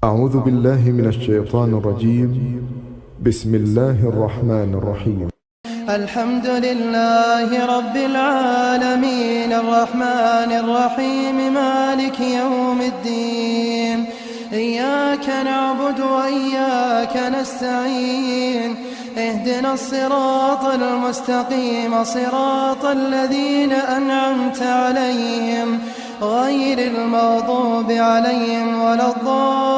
أعوذ بالله من الشيطان الرجيم. بسم الله الرحمن الرحيم. الحمد لله رب العالمين الرحمن الرحيم مالك يوم الدين. إياك نعبد وإياك نستعين. اهدنا الصراط المستقيم صراط الذين أنعمت عليهم غير المغضوب عليهم ولا الضالين.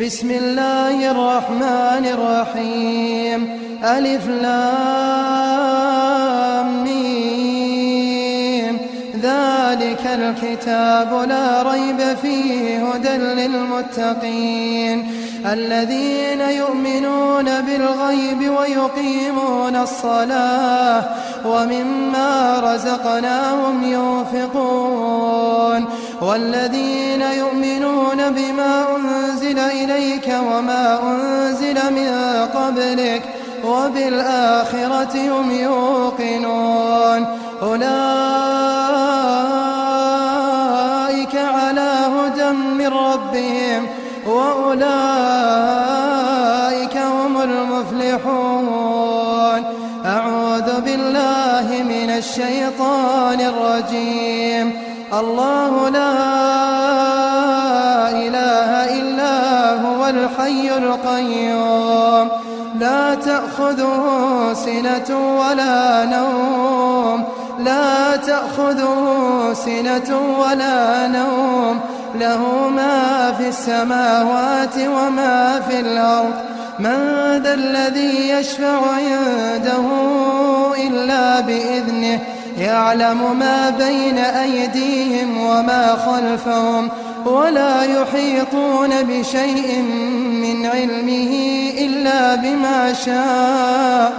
بسم الله الرحمن الرحيم. ألف لام ميم. ذلك الكتاب لا ريب فيه هدى للمتقين الذين يؤمنون بالغيب ويقيمون الصلاة ومما رزقناهم ينفقون والذين يؤمنون بما أنزل إليك وما أنزل من قبلك وبالآخرة هم يوقنون أولئك على هدى من ربهم وأولئك هم المفلحون. أعوذ بالله من الشيطان الرجيم. الله لا إله إلا هو الحي القيوم لا تأخذه سنة ولا نوم ولا نوم له ما في السماوات وما في الأرض. من ذا الذي يشفع عنده إلا بإذنه يعلم ما بين أيديهم وما خلفهم ولا يحيطون بشيء من علمه إلا بما شاء.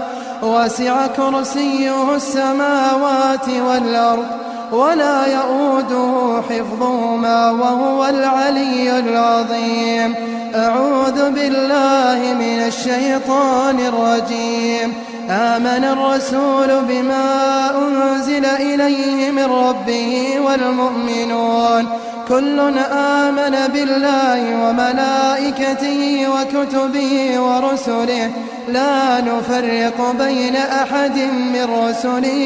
وسع كرسيه السماوات والأرض ولا يؤوده حفظهما وهو العلي العظيم. أعوذ بالله من الشيطان الرجيم. آمن الرسول بما أنزل إليه من ربه والمؤمنون كل آمن بالله وملائكته وكتبه ورسله لا نفرق بين أحد من رسله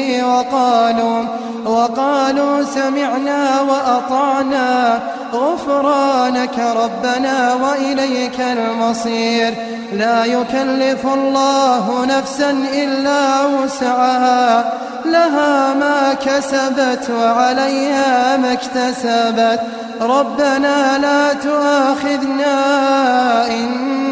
وقالوا سمعنا وأطعنا غفرانك ربنا وإليك المصير. لا يكلف الله نفسا إلا وسعها لها ما كسبت وعليها ما اكتسبت. ربنا لا تؤاخذنا إن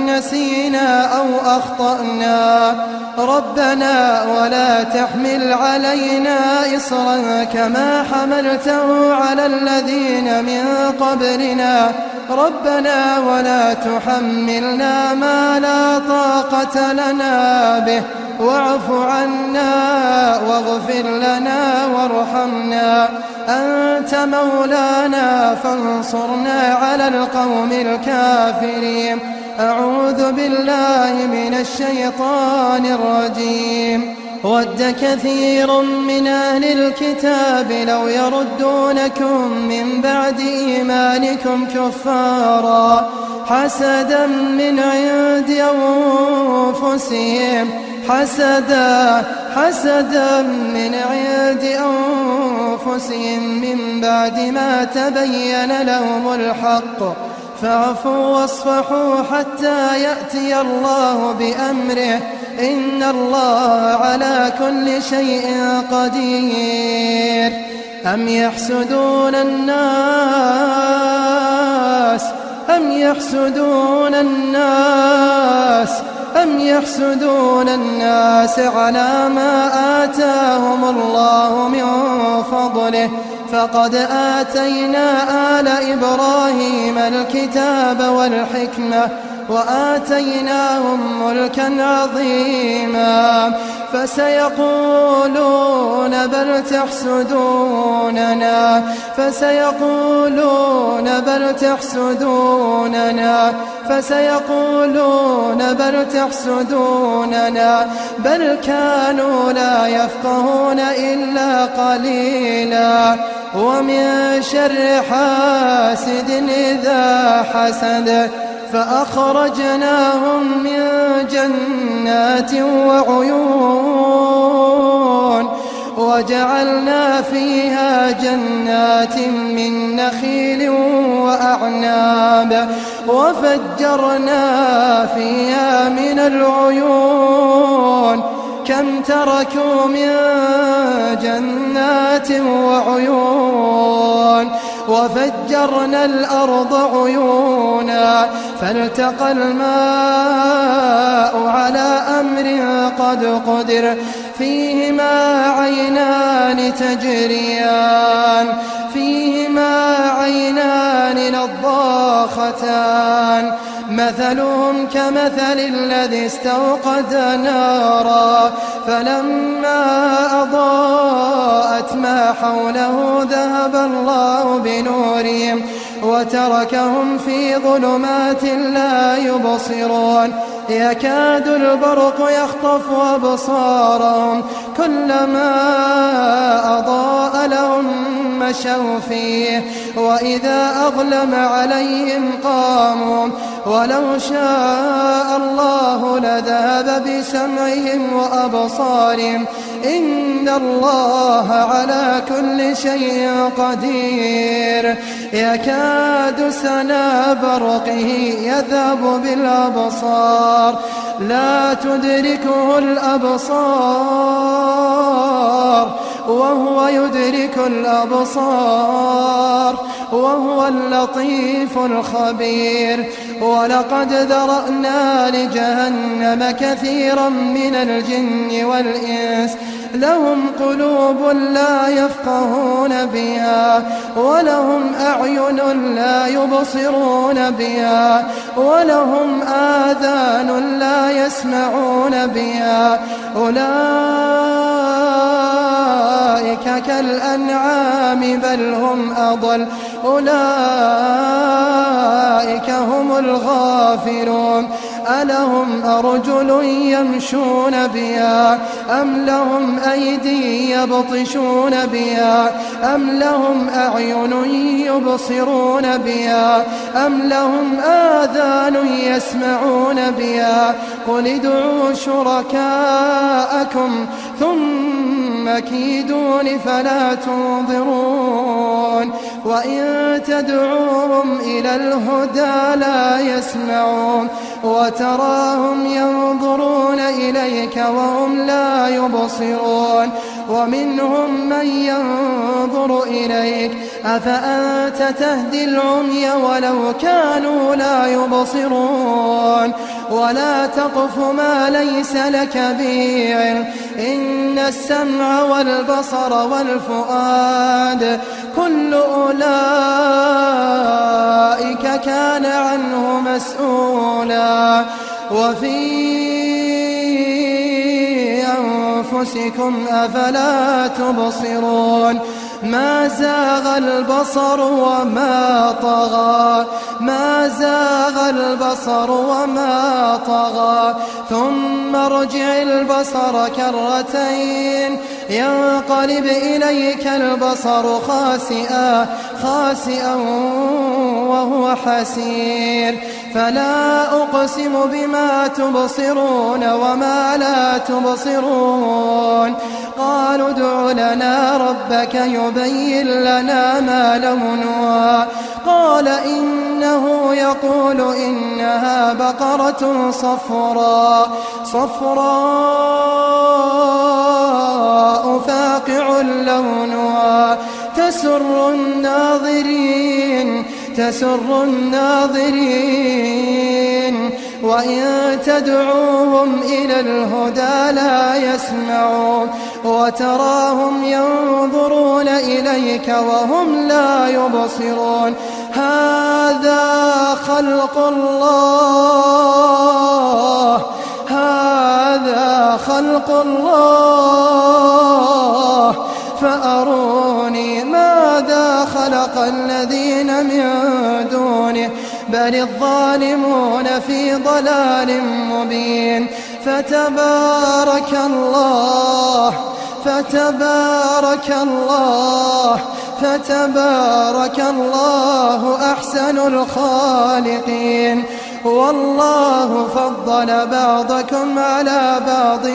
نسينا أو أخطأنا ربنا ولا تحمل علينا إصرا كما حملته على الذين من قبلنا ربنا ولا تحملنا ما لا طاقة لنا به واعف عنا واغفر لنا وارحمنا أنت مولانا فانصرنا على القوم الكافرين. أعوذ بالله من الشيطان الرجيم. ود كثير من أهل الكتاب لو يردونكم من بعد إيمانكم كفارا حسدا من عند أنفسهم حسدا من عند أنفسهم من بعد ما تبين لهم الحق فاعفوا واصفحوا حتى يأتي الله بأمره إن الله على كل شيء قدير. أم يحسدون الناس على ما آتاهم الله من فضله فقد آتينا آل إبراهيم الكتاب والحكمة وآتيناهم ملكا عظيما فسيقولون بل تحسدوننا بل كانوا لا يفقهون إلا قليلا ومن شر حاسد إذا حسد فأخرجناهم من جنات وعيون وجعلنا فيها جنات من نخيل وأعناب وفجرنا فيها من العيون كم تركوا من جنات وعيون وفجرنا الأرض عيونا فالتقى الماء على أمر قد قدر فيهما عينان نضاختان مثلهم كمثل الذي استوقد نارا فلما أضاءت ما حوله ذهب الله بنورهم وتركهم في ظلمات لا يبصرون يكاد البرق يخطف أبصارهم كلما أضاء لهم مشوا فيه وإذا أظلم عليهم قاموا ولو شاء الله لذهب بسمعهم وأبصارهم إن الله على كل شيء قدير يكاد سنا برقه يذهب بالأبصار لا تدركه الأبصار وهو يدرك الأبصار وهو اللطيف الخبير ولقد ذرأنا لجهنم كثيرا من الجن والإنس لهم قلوب لا يفقهون بها ولهم أعين لا يبصرون بها ولهم آذان لا يسمعون بها أولئك كالأنعام بل هم أضل أولئك هم الغافلون ألهم أرجل يمشون بها أم لهم أيدي يبطشون بها أم لهم أعين يبصرون بها أم لهم آذان يسمعون بها قل ادعوا شركاءكم ثم كيدون فلا تنظرون وإن تدعوهم إلى الهدى لا يسمعون وتراهم ينظرون إليك وهم لا يبصرون ومنهم من ينظر إليك أفأنت تهدي العمي ولو كانوا لا يبصرون ولا تقف ما ليس لك به علم إن السمع والبصر والفؤاد كل أولئك كان عنه مسؤولا وفي أنفسكم أفلا تبصرون ما زاغ البصر وما طغى ما زاغ البصر وما طغى ثم ارجع البصر كرتين ينقلب إليك البصر خاسئا وهو حسير فلا أقسم بما تبصرون وما لا تبصرون قالوا ادع لنا ربك يبين لنا ما لونها قال إنه يقول إنها بقرة صفراء فاقع لونها تسر الناظرين وإن تدعوهم إلى الهدى لا يسمعون وتراهم ينظرون إليك وهم لا يبصرون هذا خلق الله فأروني ماذا خلق الذين من دونه بل الظالمون في ضلال مبين فتبارك الله فتبارك الله أحسن الخالقين. والله فضل بعضكم على بعض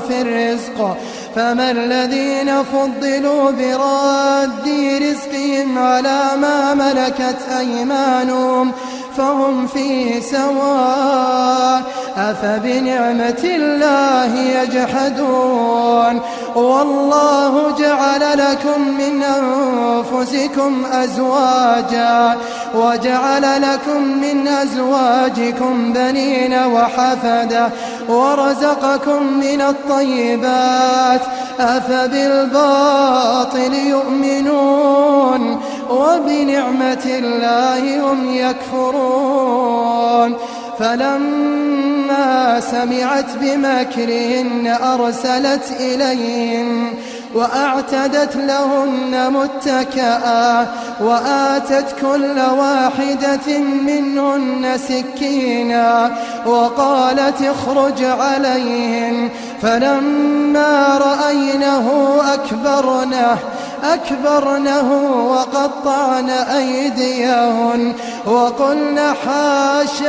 في الرزق، فما الذين فضلوا براد رزقهم على ما ملكت أيمانهم فهم فيه سواء، أفبنعمة الله يجحدون. والله جعل لكم من أنفسكم أزواجا وجعل لكم من أزواجكم بنين وحفدة ورزقكم من الطيبات، أفبالباطل يؤمنون وبنعمة الله هم يكفرون. فلما سمعت بمكرهن أرسلت إليهن وأعتدت لهن متكئا وآتت كل واحدة منهن سكينا وقالت اخرج عليهن. فلما رأينه أكبرنه وقطعن أيديهن وقلن حاش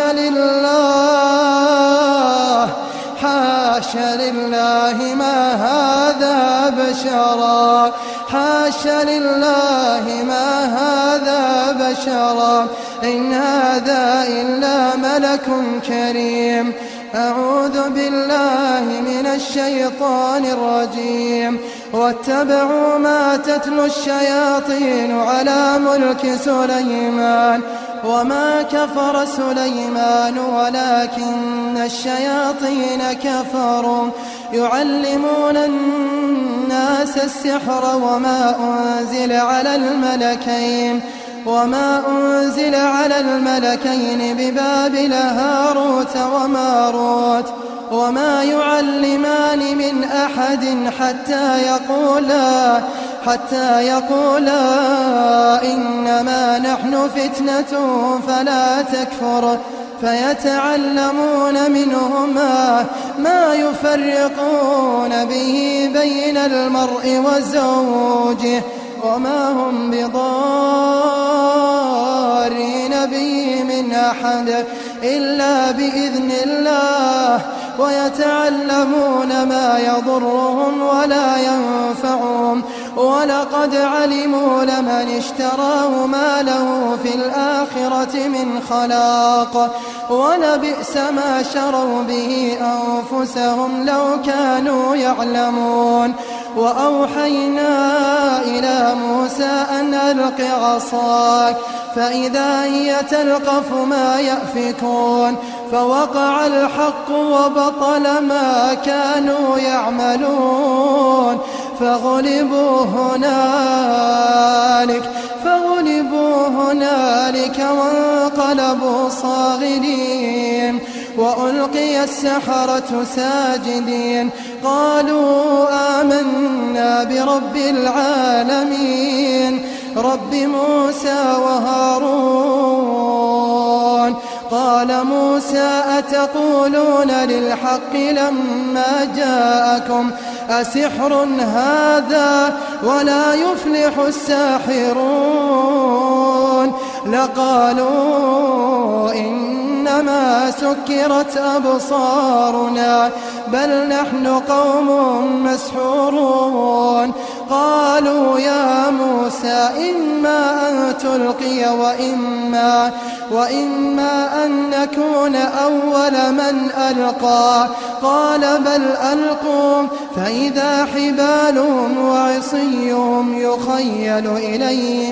لله ما هذا بشرا، حاش لله ما هذا بشرا، إن هذا إلا ملك كريم. أعوذ بالله من الشيطان الرجيم. واتبعوا ما تتلو الشياطين على ملك سليمان وما كفر سليمان ولكن الشياطين كفروا يعلمون الناس السحر وما أنزل على الملكين ببابل هاروت وماروت وما يعلمان من أحد حتى يقولا إنما نحن فتنة فلا تكفر، فيتعلمون منهما ما يفرقون به بين المرء وزوجه وما هم بضارين به من أحد إلا بإذن الله، ويتعلمون ما يضرهم ولا ينفعهم، ولقد علموا لمن اشتراه ما له في الآخرة من خلاق، ولبئس ما شروا به أنفسهم لو كانوا يعلمون. وأوحينا إلى موسى أن ألق عصاك فإذا هي تلقف ما يأفكون، فوقع الحق وبطل ما كانوا يعملون، فغلبوا هنالك وانقلبوا صاغرين. وألقي السحرة ساجدين قالوا آمنا برب العالمين رب موسى وهارون. قال موسى أتقولون للحق لما جاءكم أسحر هذا ولا يفلح الساحرون؟ لقالوا إنما سكرت أبصارنا بل نحن قوم مسحورون. قالوا يا موسى إما أن تلقي وإما أن نكون أول من ألقى. قال بل ألقوا فإذا حبالهم وعصيهم يخيل إليه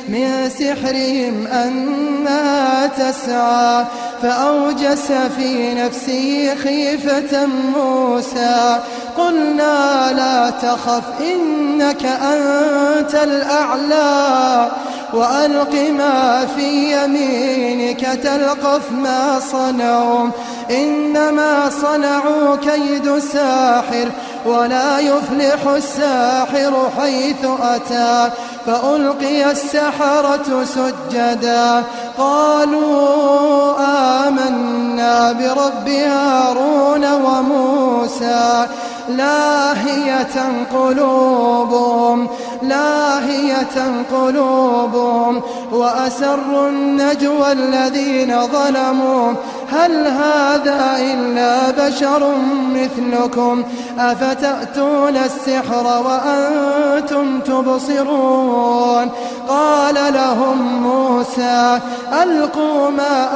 من سحرهم أنها تسعى، فأوجس في نفسه خيفة موسى. قلنا لا تخف إنك أنت الأعلى وألق ما في يمينك تلقف ما صنعوا إنما صنعوا كيد ساحر ولا يفلح الساحر حيث أتى. فألقي السحرة سجدا قالوا آمنا برب هارون وموسى لاهية قلوبهم لاهية قلوبهم وأسروا النجوى الذين ظلموا هل هذا إلا بشر مثلكم أفتأتون السحر وأنتم تبصرون قال لهم موسى ألقوا ما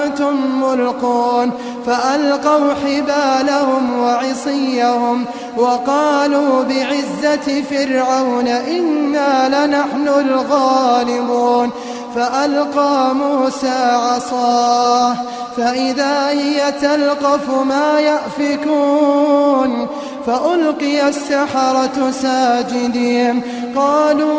أنتم ملقون فألقوا حبالهم وعصيهم وقالوا بعزة فرعون إنا لنحن الغالبون فألقى موسى عصاه فإذا هي تلقف ما يأفكون فألقي السحرة ساجدين قالوا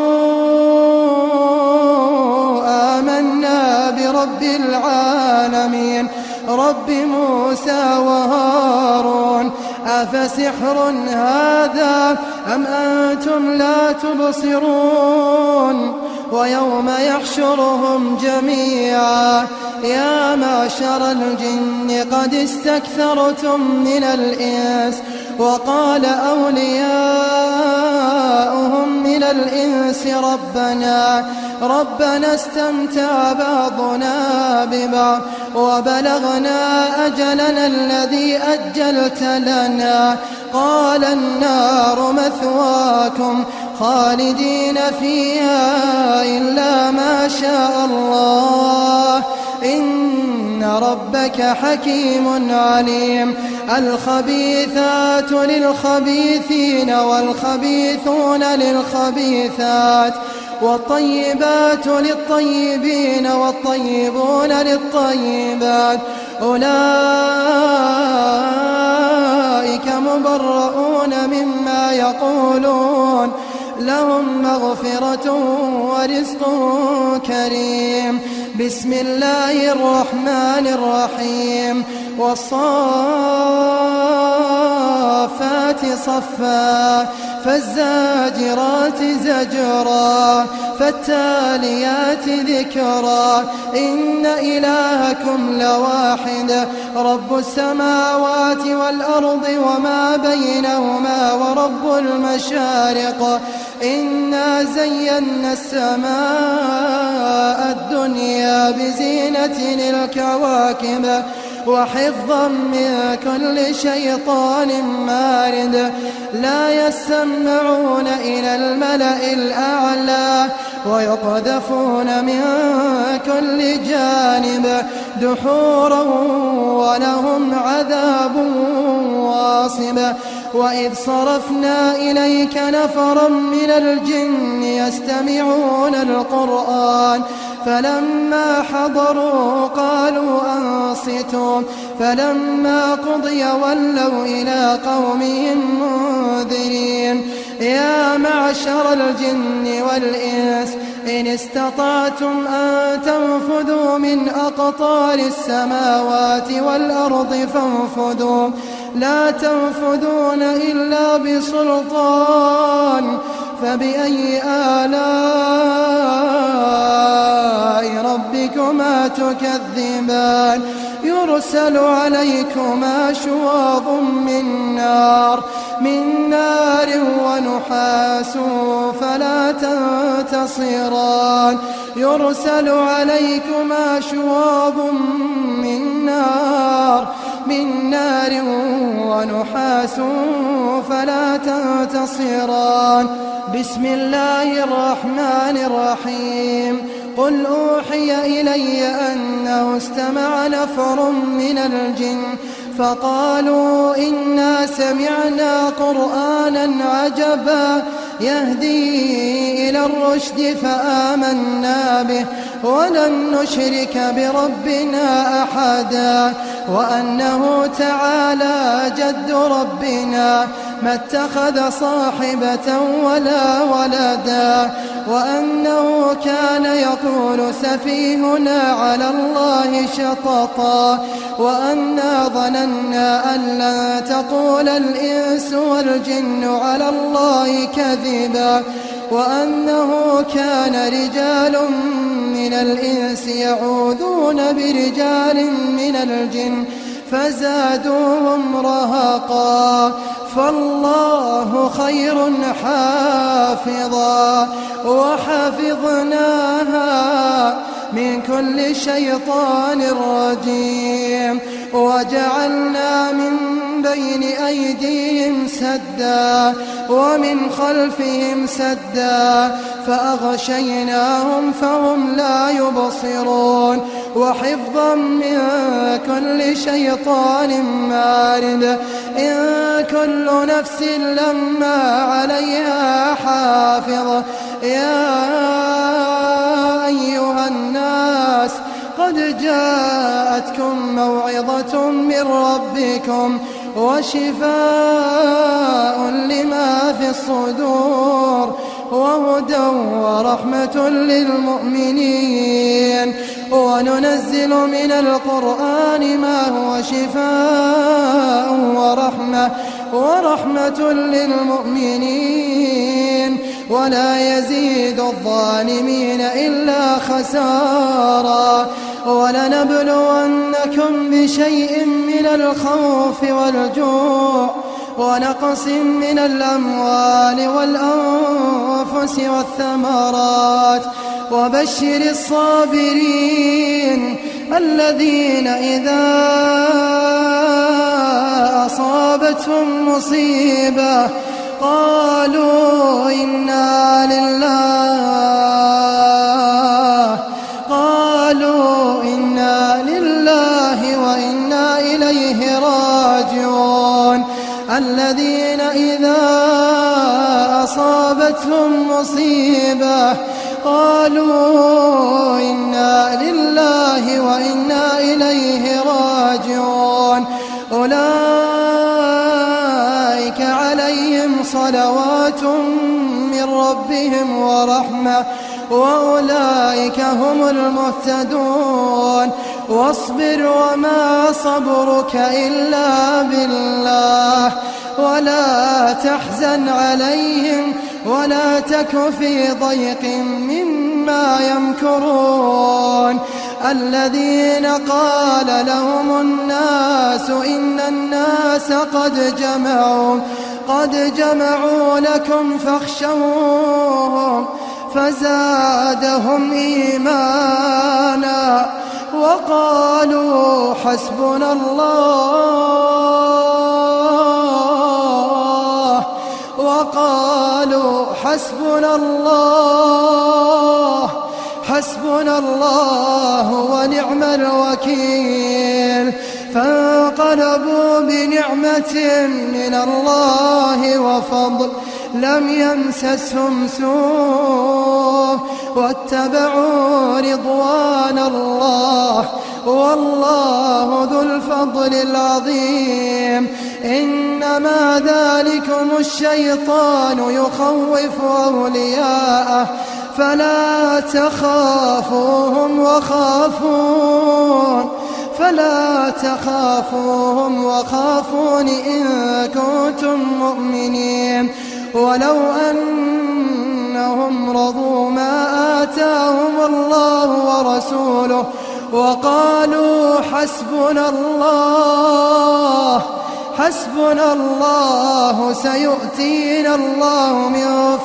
آمنا برب العالمين رب موسى وهارون أفسحر هذا أم أنتم لا تبصرون ويوم يحشرهم جميعا يا معشر الجن قد استكثرتم من الإنس وقال أولياؤهم من الإنس ربنا استمتع بعضنا ببعض وبلغنا أجلنا الذي أجلت لنا قال النار مثواكم خالدين فيها إلا ما شاء الله إن ربك حكيم عليم الخبيثات للخبيثين والخبيثون للخبيثات والطيبات للطيبين والطيبون للطيبات أولئك مبرؤون مما يقولون لهم مغفرة ورزق كريم بسم الله الرحمن الرحيم والصافات صفا فالزاجرات زجرا فالتاليات ذكرا إن إلهكم لواحد رب السماوات والأرض وما بينهما ورب المشارق إنا زينا السماء الدنيا بزينة الكواكب وحفظا من كل شيطان مارد لا يسمعون إلى الملأ الأعلى ويقذفون من كل جانب دحورا ولهم عذاب واصب وإذ صرفنا إليك نفرا من الجن يستمعون القرآن فلما حضروا قالوا أنصتوا فلما قضي ولوا إلى قومهم منذرين يا معشر الجن والإنس إن استطعتم أن تنفذوا من أقطار السماوات والأرض فانفذوا لا تنفذون إلا بسلطان فبأي آلاء ربكما تكذبان يرسل عليكما شواظ من نار ونحاس فلا تنتصران يرسل عليكما شواظ من نار ونحاس فلا تنتصران بسم الله الرحمن الرحيم قل أوحي إلي أنه استمع نفر من الجن فقالوا إنا سمعنا قرآنا عجبا يهدي إلى الرشد فآمنا به ولن نشرك بربنا أحدا وأنه تعالى جد ربنا ما اتخذ صاحبة ولا ولدا وأنه كان يقول سفيهنا على الله شططا وأنا ظننا أن لن تقول الإنس والجن على الله كذبا وأنه كان رجال من الإنس يعوذون برجال من الجن فزادوهم رهقا فالله خير حافظا. وحفظناها من كل شيطان رجيم، وجعلنا من بين أيديهم سدا ومن خلفهم سدا فأغشيناهم فهم لا يبصرون، وحفظا من كل شيطان مارد. إن كل نفس لما عليها حافظ. يا أيها الناس قد جاءتكم موعظة من ربكم وشفاء لما في الصدور وهدى ورحمة للمؤمنين. وننزل من القرآن ما هو شفاء ورحمة للمؤمنين، ولا يزيد الظالمين إلا خسارا. ولنبلونكم بشيء من الخوف والجوع ونقص من الأموال والأنفس والثمرات، وبشر الصابرين الذين إذا أصابتهم مصيبة قالوا إنا لله وإنا إليه راجعون. الذين إذا أصابتهم مصيبة قالوا إنا لله وإنا إليه راجعون. أولئك عليهم صلوات من ربهم ورحمة وأولئك هم المهتدون. واصبر وما صبرك إلا بالله ولا تحزن عليهم ولا تك في ضيق مما يمكرون. الذين قال لهم الناس إن الناس قد جمعوا لكم فاخشوهم فزادهم إيمانا وقالوا حسبنا الله ونعم الوكيل. فانقلبوا بنعمة من الله وفضل لم يمسسهم سوء واتبعوا رضوان الله والله ذو الفضل العظيم. إنما ذلكم الشيطان يخوف أولياءه فلا تخافوهم وخافون إن كنتم مؤمنين. ولو أنهم رضوا ما آتاهم الله ورسوله وقالوا حسبنا الله سيؤتينا الله من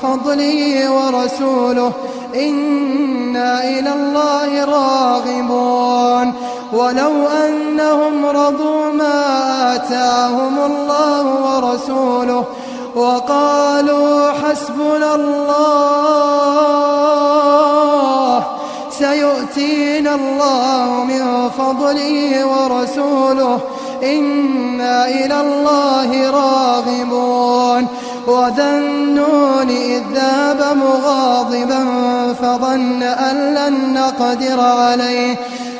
فضله ورسوله إنا إلى الله راغبون. ولو أنهم رضوا ما آتاهم الله ورسوله وقالوا حسبنا الله سيؤتينا الله من فضله ورسوله إنا إلى الله راغبون. وذا النون إذ ذهب مغاضبا فظن أن لن نقدر عليه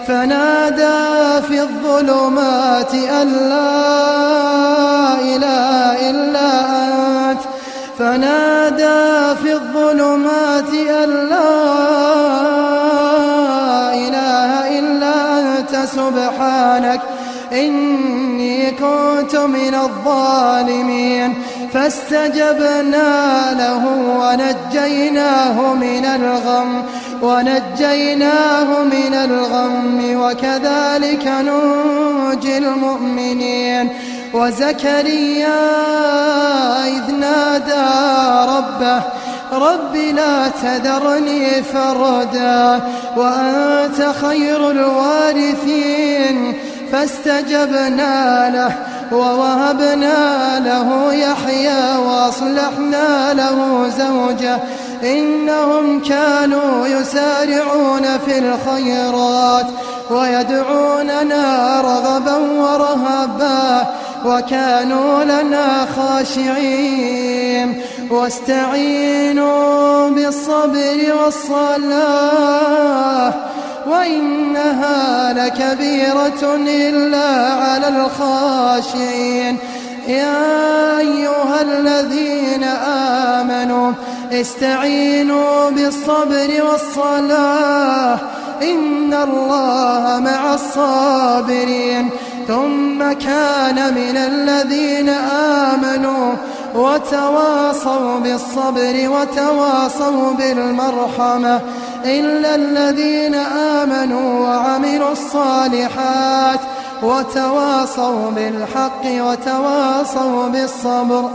فنادى في الظلمات أن لا إله إلا أنت سبحانك إني كنت من الظالمين. فاستجبنا له ونجيناه من الغم ونجيناه من الغم وكذلك ننجي المؤمنين. وزكريا إذ نادى ربه رب لا تذرني فردا وأنت خير الوارثين فاستجبنا له ووهبنا له يحيى وأصلحنا له زوجه إنهم كانوا يسارعون في الخيرات ويدعوننا رغبا ورهبا وكانوا لنا خاشعين. واستعينوا بالصبر والصلاة وإنها لكبيرة إلا على الخاشعين. يا أيها الذين آمنوا استعينوا بالصبر والصلاة إن الله مع الصابرين. ثم كان من الذين آمنوا وتواصوا بالصبر وتواصوا بالمرحمة إلا الذين آمنوا وعملوا الصالحات وتواصوا بالحق وتواصوا بالصبر.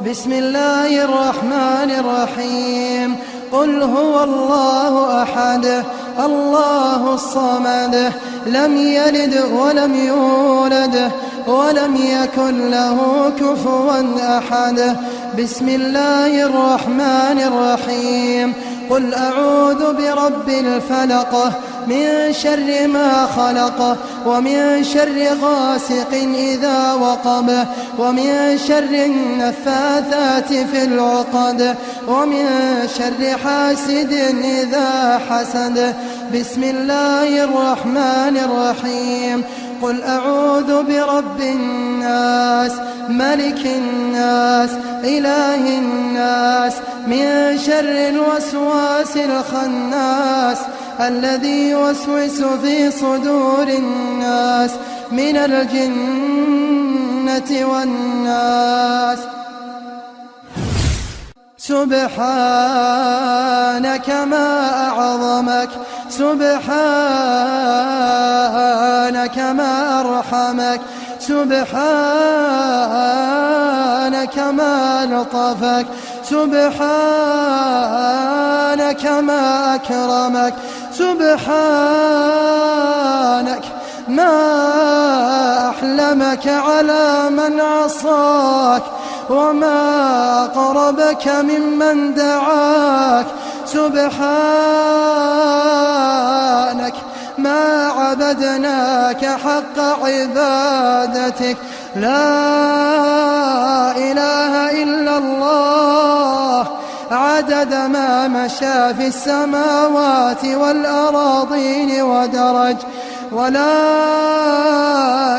بسم الله الرحمن الرحيم. قل هو الله أحد الله الصمد لم يلد ولم يولد ولم يكن له كفوا أحد. بسم الله الرحمن الرحيم. قل أعوذ برب الفلق من شر ما خلق ومن شر غاسق إذا وقب ومن شر النفاثات في العقد ومن شر حاسد إذا حسد. بسم الله الرحمن الرحيم. قل أعوذ برب الناس ملك الناس إله الناس من شر الوسواس الخناس الذي يوسوس في صدور الناس من الجنة والناس. سبحانك ما أعظمك سبحانك ما أرحمك سبحانك ما لطفك سبحانك ما أكرمك سبحانك ما أحلمك على من عصاك وما أقربك ممن دعاك سبحانك ما عبدناك حق عبادتك. لا إله إلا الله عدد ما مشى في السماوات والأراضين ودرج. ولا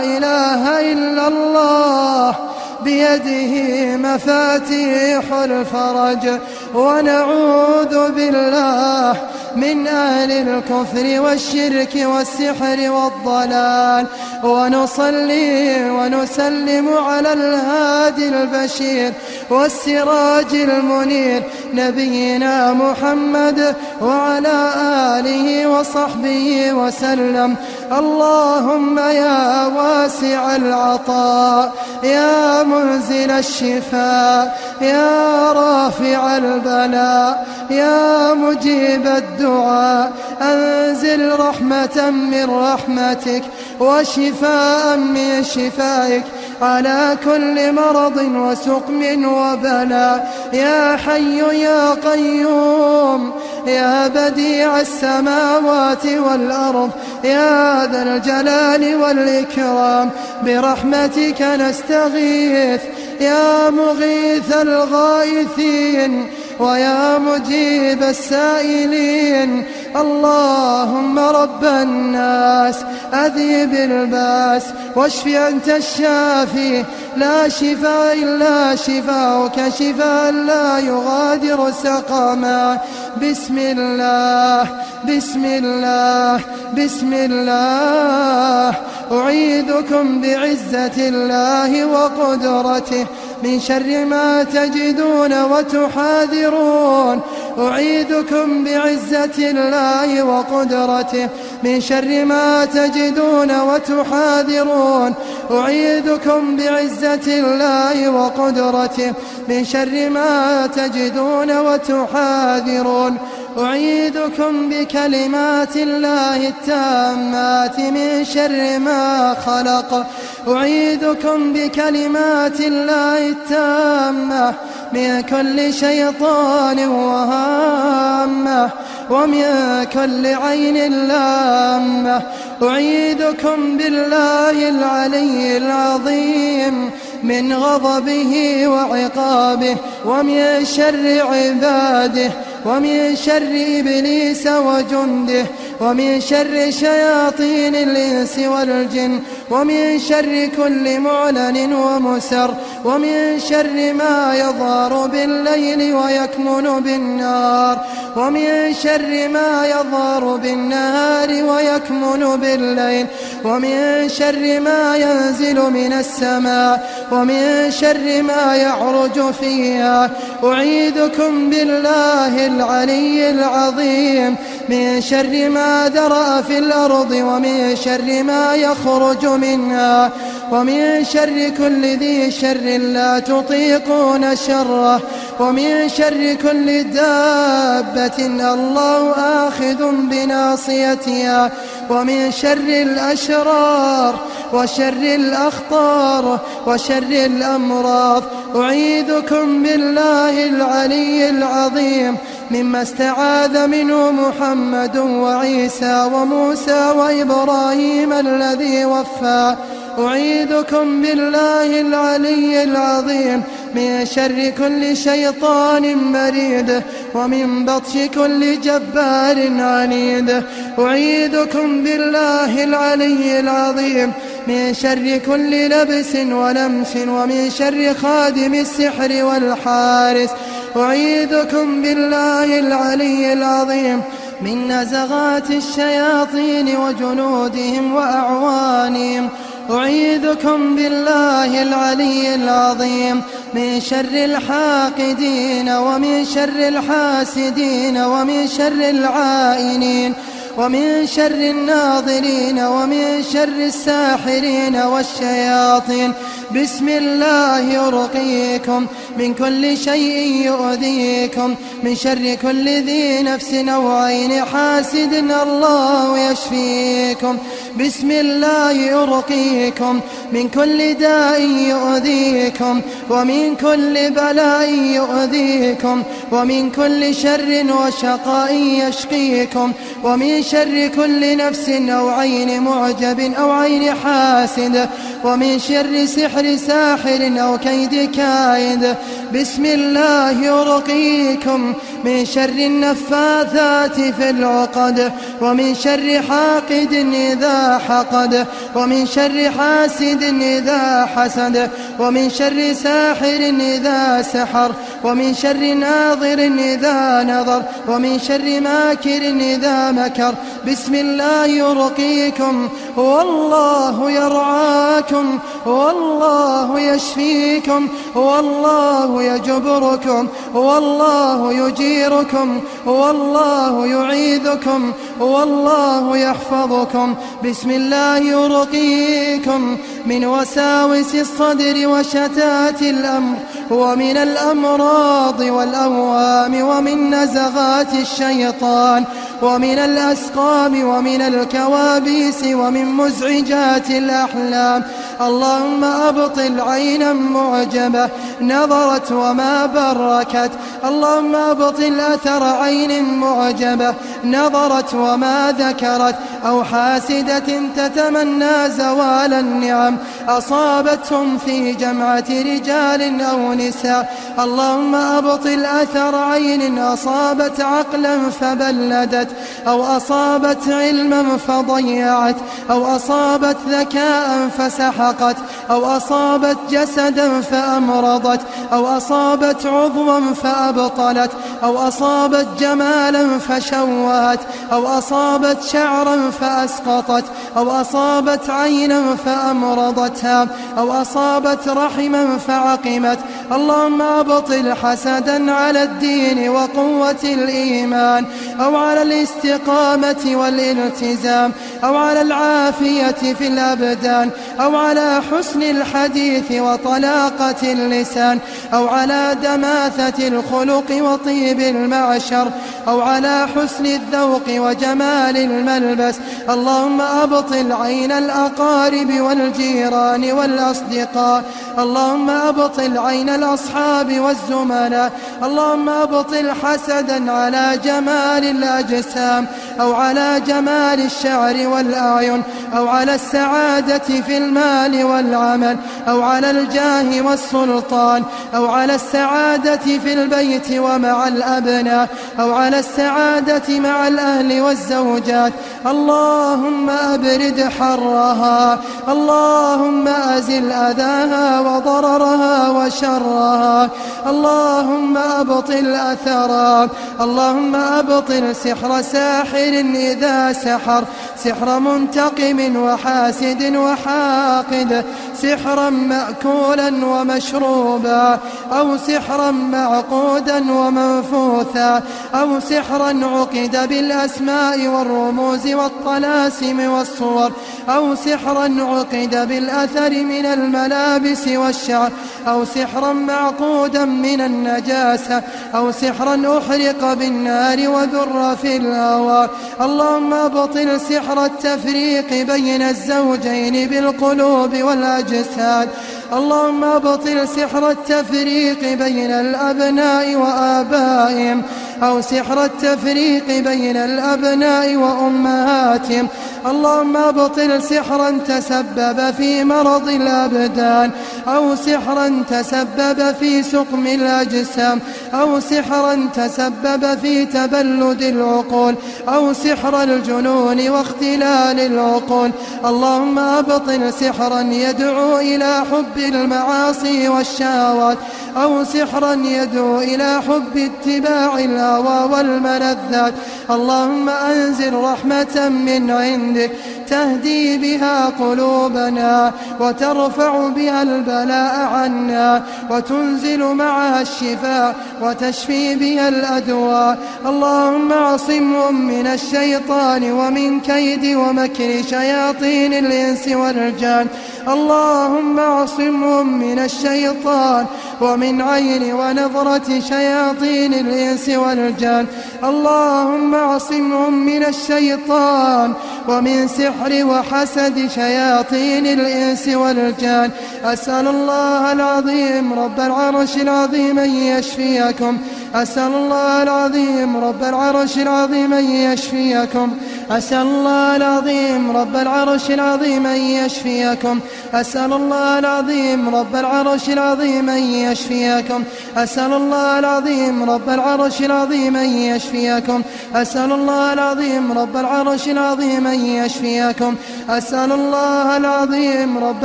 إله إلا الله بيده مفاتيح الفرج. ونعوذ بالله من أهل الكفر والشرك والسحر والضلال. ونصلي ونسلم على الهادي البشير والسراج المنير نبينا محمد وعلى آله وصحبه وسلم. اللهم يا واسع العطاء يا منزل الشفاء يا رافع البلاء يا مجيب الدعاء أنزل رحمة من رحمتك وشفاء من شفائك على كل مرض وسقم وبلاء. يا حي يا قيوم يا بديع السماوات والأرض يا ذا الجلال والإكرام برحمتك نستغيث يا مغيث الغائثين ويا مجيب السائلين. اللهم رب الناس أذهب الباس واشف أنت الشافي لا شفاء إلا شفاؤك شفاء لا يغادر سقما. بسم الله بسم الله بسم الله. أعيذكم بعزة الله وقدرته من شر ما تجدون وتحاذرون أعيذكم بعزة الله وقدرته من شر ما تجدون وتحاذرون. أعيذكم بعزة الله وقدرته من شر ما تجدون وتحاذرون. أعيذكم بكلمات الله التامات من شر ما خلق. أعيذكم بكلمات الله التامة من كل شيطان وهامة ومن كل عين لامة. أعيذكم بالله العلي العظيم من غضبه وعقابه ومن شر عباده ومن شر إبليس وجنده ومن شر شياطين الإنس والجن ومن شر كل معلن ومسر ومن شر ما يظهر بالليل ويكمن بالنهار ومن شر ما يظهر بالنهار ويكمن بالليل ومن شر ما ينزل من السماء ومن شر ما يعرج فيها. أعيذكم بالله العلي العظيم من شر ما ذرأ في الأرض ومن شر ما يخرج منها ومن شر كل ذي شر لا تطيقون شره ومن شر كل دابة الله آخذ بناصيتها ومن شر الأشرار وشر الأخطار وشر الأمراض. أعيذكم بالله العلي العظيم مما استعاذ منه محمد وعيسى وموسى وإبراهيم الذي وفى. أعيذكم بالله العلي العظيم من شر كل شيطان مريد ومن بطش كل جبار عنيد. أعيذكم بالله العلي العظيم من شر كل لبس ولمس ومن شر خادم السحر والحارس. أعيذكم بالله العلي العظيم من نزغات الشياطين وجنودهم وأعوانهم. أعيذكم بالله العلي العظيم من شر الحاقدين ومن شر الحاسدين ومن شر العائنين ومن شر الناظرين ومن شر الساحرين والشياطين. بسم الله أرقيكم من كل شيء يؤذيكم من شر كل ذي نفس أو عين حاسد الله يشفيكم. بسم الله أرقيكم من كل داء يؤذيكم ومن كل بلاء يؤذيكم ومن كل شر وشقاء يشقيكم ومن شر كل نفس أو عين معجب أو عين حاسد ومن شر سحر ساحر أو كيد كائد. بسم الله أرقيكم من شر النفاثات في العقد ومن شر حاقد إذا حقد ومن شر حاسد إذا حسد ومن شر ساحر إذا سحر ومن شر ناظر إذا نظر ومن شر ماكر إذا مكر. بسم الله أرقيكم والله يرعاكم والله يشفيكم والله يجبركم والله يجيركم والله يعيذكم والله يحفظكم. بسم الله أرقيكم من وساوس الصدر وشتات الأمر ومن الأمراض والأوهام ومن نزغات الشيطان ومن الأسقام ومن الكوابيس ومن مزعجات الأحلام. اللهم أبطل عينا معجبة نظرت وما بركت. اللهم أبطل أثر عين معجبة نظرت وما ذكرت أو حاسدة تتمنى زوال النعم أصابتهم في جمعة رجال أو نساء. اللهم أبطل أثر عين أصابت عقلا فبلدت أو أصابت أصابت علما فضيعت، أو أصابت ذكاء فسحقت، أو أصابت جسدا فأمرضت، أو أصابت عضوا فأبطلت، أو أصابت جمالا فشوهت، أو أصابت شعرا فأسقطت، أو أصابت عينا فأمرضتها، أو أصابت رحما فعقمت. اللهم أبطل حسدا على الدين وقوة الإيمان، أو على الاستقامة والالتزام، أو على العافية في الأبدان، أو على حسن الحديث وطلاقة اللسان، أو على دماثة الخلق وطيب المعشر، أو على حسن الذوق وجمال الملبس. اللهم أبطل عين الأقارب والجيران والأصدقاء، اللهم أبطل عين الأصحاب والزملاء. اللهم أبطل حسدا على جمال الأجسام، أو على جمال الشعر والأعين، أو على السعادة في المال والعمل، أو على الجاه والسلطان، أو على السعادة في البيت ومع الأبناء، أو على السعادة مع الأهل والزوجات. اللهم أبرد حرها، اللهم أزل أذاها وضررها وشرها، اللهم أبطل أثرها. اللهم أبطل سحر ساحر إذا سحر، سحر منتقم وحاسد وحاقد، سحرا مأكولا ومشروبا، أو سحرا معقودا ومنفوثا، أو سحرا عقد بالأسماء والرموز والطلاسم والصور، أو سحرا عقد بالأثر من الملابس والشعر، أو سحرا معقودا من النجاسة، أو سحرا أحرق بالنار وذر في الهواء. اللهم أبطل سحر التفريق بين الزوجين بالقلوب والأجساد. اللهم أبطل سحر التفريق بين الأبناء وآبائهم، أو سحر التفريق بين الأبناء وأمهاتهم. اللهم أبطل سحرا تسبب في مرض الأبدان، أو سحرا تسبب في سقم الأجسام، أو سحرا تسبب في تبلد العقول، أو سحر الجنون واختلال العقول. اللهم أبطل سحرا يدعو إلى حب المعاصي والشهوات، أو سحرا يدعو إلى حب اتباع الهوى والملذات. اللهم أنزل رحمة من عندك تهدي بها قلوبنا، وترفع بها البلاء عنا، وتنزل معها الشفاء، وتشفي بها الأدواء. اللهم اعصمهم من الشيطان ومن كيد ومكر شياطين الإنس والجان. اللهم اعصمهم من الشيطان ومن عين ونظرة شياطين الإنس والجان. اللهم اعصمهم من الشيطان ومن سحر وحسد شياطين الإنس والجان. أسأل الله العظيم رب العرش العظيم أن يشفيكم، أسأل الله العظيم رب العرش العظيم أن يشفيكم، أسأل الله العظيم رب العرش العظيم أن يشفيكم، أسأل الله العظيم رب العرش العظيم أن يشفيكم، أسأل الله العظيم رب العرش العظيم أن يشفيكم، أسأل الله العظيم رب العرش العظيم أن يشفيكم، أسأل الله العظيم رب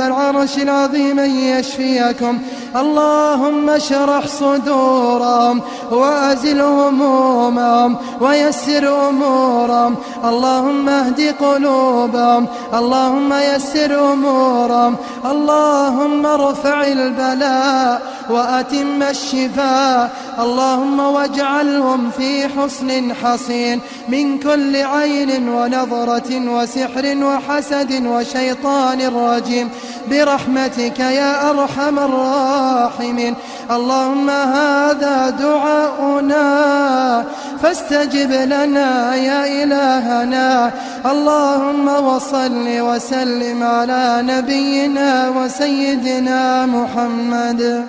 العرش العظيم أن يشفيكم. اللهم اشرح صدورهم وأزل همومهم ويسر أمورهم. اللهم اهد قلوبهم، اللهم يسر أمورهم. اللهم ارفع البلاء وأتم الشفاء. اللهم واجعلهم في حصن حصين من كل عين ونظرة وسحر وحسد وشيطان رجيم برحمتك يا أرحم الراحمين. اللهم هذا دعاؤنا فاستجب لنا يا إلهنا. اللهم وصل وسلم على نبينا وسيدنا محمد.